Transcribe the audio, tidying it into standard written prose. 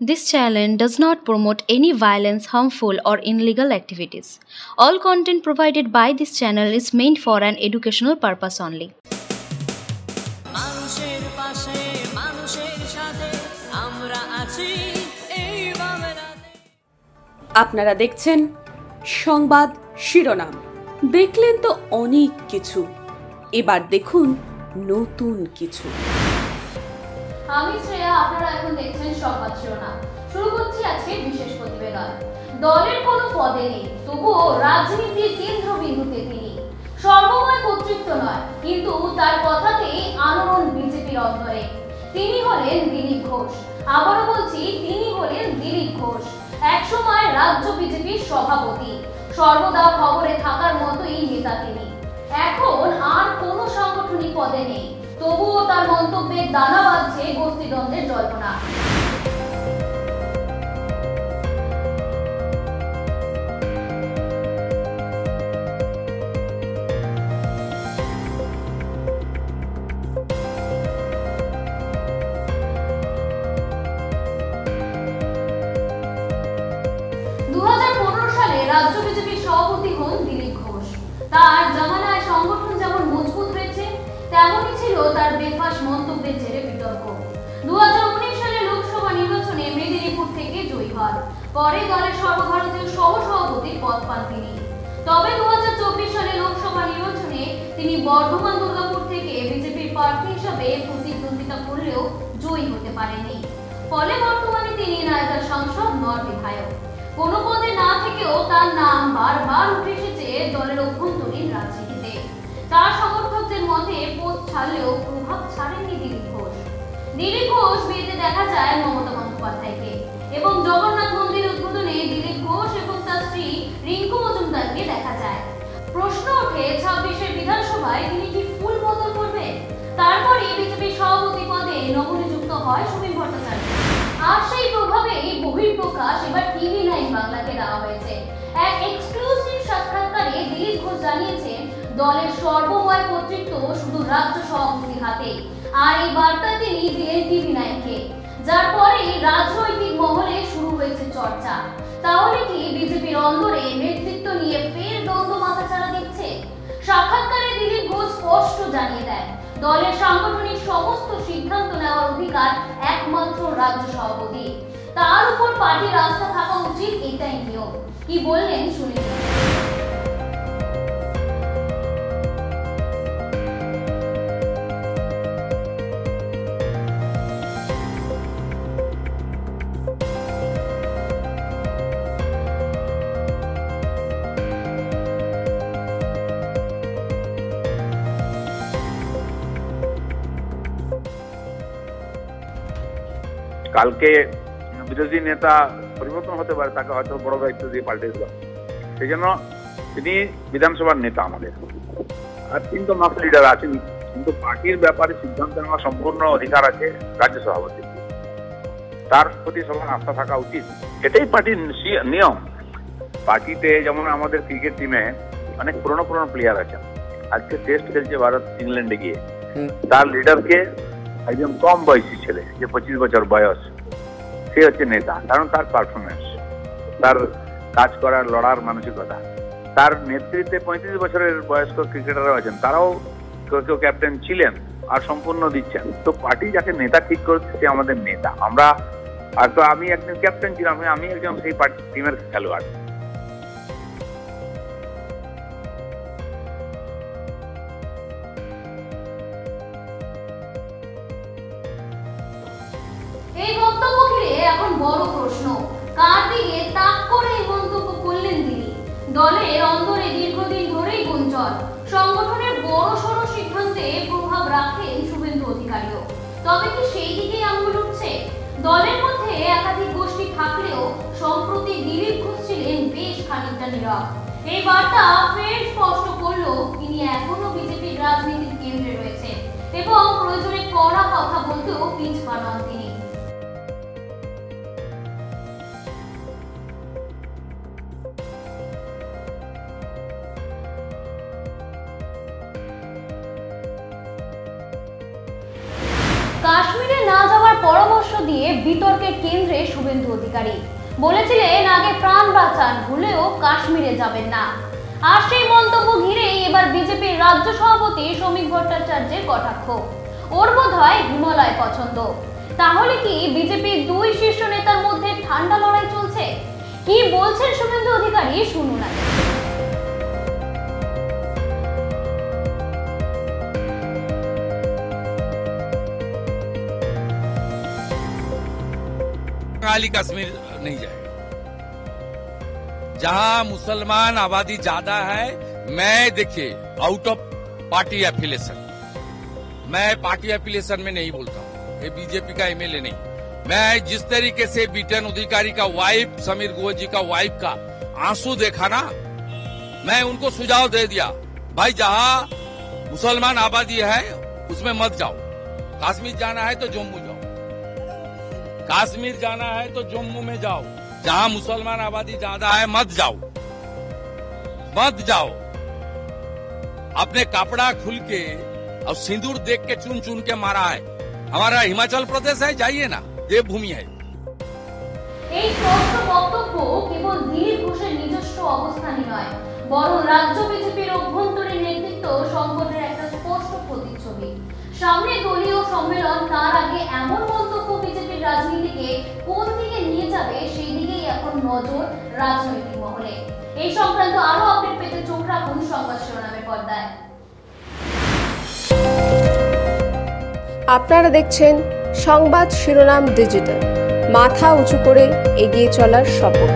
This channel does not promote any violence, harmful, or illegal activities. All content provided by this channel is meant for an educational purpose only. মানুষের পাশে মানুষের সাথে আমরা আছি এই বাংলাতে। আপনারা দেখছেন সংবাদ শিরোনাম। দেখলেন তো অনেক কিছু, এবার দেখুন নতুন কিছু। আমি শ্রেয়া, আপনারা এখন দেখছেন সংবাদ শিরোনাম। শুরু করছি আজকে বিশেষ প্রতিবেদন। দলের কোনো পদে নেই, তবুও রাজনীতির কেন্দ্রবিন্দুতে তিনি। সর্বময় কর্তৃত্ব নয়, কিন্তু তার কথাতেই আলোড়ন বিজেপির অন্তরে। তিনি হলেন দিলীপ ঘোষ। আবারও বলছি, তিনি হলেন দিলীপ ঘোষ। একসময় রাজ্য বিজেপির সভাপতি, সর্বদা খবরে থাকার মতোই নেতা তিনি। এখন আর কোনো সাংগঠনিক পদে নেই, তবুও তার মন্তব্যে দানা বাঁধছে গোষ্ঠীদ্বন্দ্বের জল্পনা। সালে রাজ্য বিজেপির সভাপতি হন দিলীপ ঘোষ। তার জামানায় সংগঠন যেমন মজবুত হয়েছে, তেমনই ছিল তার বেফাঁস মন্তব্যের জেরে বিতর্ক। 2019 সালে লোকসভা নির্বাচনে মেদিনীপুর থেকে জয়ী হন। পরে দলের সর্বভারতীয় সহ-সভাপতির পদ পান তিনি। তবে 2024 সালে লোকসভা নির্বাচনে তিনি বর্ধমান দুর্গাপুর থেকে বিজেপির প্রার্থী হিসেবে প্রতিদ্বন্দ্বিতা করলেও জয়ী হতে পারেননি। ফলে বর্তমানে তিনি নায়িকা সাংসদ নর বিধায়ক। কোনো পদে না থেকেও তার নাম বারবার উঠে এসেছে দলের অভ্যন্তরীণ রাজনীতিতে। তার সমর্থকদের মতে পদ ছাড়লেও প্রভাব ছাড়েননি দিলীপ ঘোষ। দিলীপ ঘোষ বিয়েতে দেখা যায় মমতা বন্দ্যোপাধ্যায়কে, এবং জগন্নাথ মন্দির উদ্বোধনে দিলীপ ঘোষ এবং তার স্ত্রী রিঙ্কু মজুমদারকে দেখা যায়। প্রশ্ন ওঠে, 26-এর বিধানসভায় তিনি কি ফুল বদল করবেন? তারপরে বিজেপির সভাপতি পদে নবনিযুক্ত হয় সুবীর ভট্টাচার্য। আর সেই প্রভাবেই বহিঃপ্রকাশ এবার টিভি9 বাংলাকে দেওয়া হয়েছে। এক এক্সক্লুসিভ সাক্ষাৎকারে দিলীপ ঘোষ জানিয়েছেন, দলের সর্বময় কর্তৃত্ব শুধু রাজ্য সভাপতির হাতে। আর এই বার্তা তিনি দিলেন টিভি9কে, যার পরে রাজনৈতিক মহলে শুরু হয়েছে চর্চা। তাহলে কি বিজেপির অন্দরে নেতৃত্ব নিয়ে ফের দ্বন্দ্ব মাথাচাড়া দিচ্ছে? সাক্ষাৎকারে দিলীপ ঘোষ স্পষ্ট জানিয়ে দেন, দলের সাংগঠনিক সমস্ত সিদ্ধান্ত নেওয়ার অধিকার একমাত্র রাজ্য সভাপতি। তার উপর পার্টির আস্থা থাকা উচিত, এটাই নিয়ম। কি বললেন শুনে নিন। কালকে বিরোধী নেতা পরিবর্তন হতে পারে, তাকে হয়তো বড় দায়িত্ব দিয়ে পাল্টে দিল। সেই জন্য তিনি বিধানসভার নেতা আমাদের, আর তিনি তো মাস লিডার আছেন, কিন্তু পার্টির ব্যাপারে সিদ্ধান্ত নেওয়ার সম্পূর্ণ অধিকার আছে রাজ্য সভাপতি। তার প্রতি সবার আস্থা থাকা উচিত, এটাই পার্টির নিয়ম। পার্টিতে যেমন আমাদের ক্রিকেট টিমে অনেক পুরনো প্লেয়ার আছে। আজকে টেস্ট খেলছে ভারত ইংল্যান্ডে গিয়ে, তার লিডারকে একজন কম বয়সী ছেলে, যে 25 বছর বয়স, সে হচ্ছে নেতা। কারণ তার পারফরমেন্স, তার কাজ করার, লড়ার মানসিকতা। তার নেতৃত্বে 35 বছরের বয়স্ক ক্রিকেটাররা আছেন, তারাও কেউ ক্যাপ্টেন ছিলেন আর সম্পূর্ণ দিচ্ছেন। তো পার্টি যাকে নেতা ঠিক করছে সে আমাদের নেতা। আমরা আর তো আমি একজন ক্যাপ্টেন ছিলাম, আমি একজন সেই পার্টি টিমের খেলোয়াড়। এই বক্তব্য ঘিরে এখন বড় প্রশ্ন, কার দিকে তাক করে এই মন্তব্য করলেন তিনি? দলের অন্তরে দীর্ঘদিন ধরেই গুঞ্জন, সংগঠনের বড়সড় সিদ্ধান্তে প্রভাব রাখেন শুভেন্দু অধিকারীও। তবে কি সেই দিকেই আঙুল উঠছে? দলের মধ্যে একাধিক গোষ্ঠী থাকলেও সম্প্রতি দিলীপ ঘোষ ছিলেন বেশ খানিকটা নীরব। এই বার্তা ফের স্পষ্ট করলো তিনি এখনো বিজেপির রাজনীতির কেন্দ্রে রয়েছেন, এবং প্রয়োজনে কড়া কথা বলতেও পিছপা নন তিনি। কাশ্মীরে না যাওয়ার পরামর্শ দিয়ে বিতর্কের কেন্দ্রে শুভেন্দু অধিকারী। বলেছিলেন আগে প্রাণ বাঁচান, ভুলেও কাশ্মীরে যাবেন না। আর সেই মন্তব্য ঘিরেই এবার বিজেপির রাজ্য সভাপতি শ্রমিক ভট্টাচার্যের কটাক্ষ। ওর বোধহয় হিমালয় পছন্দ। তাহলে কি বিজেপির দুই শীর্ষ নেতার মধ্যে ঠান্ডা লড়াই চলছে? কি বলছেন শুভেন্দু অধিকারী, শুনুন আগে। बंगाली कश्मीर नहीं जाएगा। जहां मुसलमान आबादी ज्यादा है, मैं देखिए आउट ऑफ पार्टी एफिलिएशन, मैं पार्टी एफिलिएशन में नहीं बोलता हूं, ये बीजेपी का एमएलए नहीं। मैं जिस तरीके से बीटन अधिकारी का वाइफ, समीर गोयल जी का वाइफ का आंसू देखा ना, मैं उनको सुझाव दे दिया, भाई जहां मुसलमान आबादी है उसमें मत जाओ। कश्मीर जाना है तो जम्मू जाओ, कश्मीर जाना है तो जम्मू में जाओ। जहां मुसलमान आबादी ज्यादा है मत जाओ, मत जाओ। अपने कपड़ा खुल के और सिंदूर देख के चुन चुन के मारा है। हमारा हिमाचल प्रदेश है, जाइए ना, देवभूमि है। এই স্পষ্ট বক্তব্য কেবল দিলীপ ঘোষের নিজস্ব অবস্থানই নয়, বরং রাজ্য বিজেপির অভ্যন্তরীণ নেতৃত্ব সংকটের একটা স্পষ্ট প্রতিচ্ছবি। সামনে দলীয় সম্মেলন, তার আগে এমন মন্তব্য বিজেপির রাজনীতিকে কোন দিকে নিয়ে যাবে সেই দিকেই এখন নজর রাজনৈতিক মহলে। এই সংক্রান্ত আরো আপডেট পেতে চোখ রাখুন সংবাদ শিরোনামের পর্দায়। আপনারা দেখছেন সংবাদ শিরোনাম ডিজিটাল, মাথা উঁচু করে এগিয়ে চলার শপথ।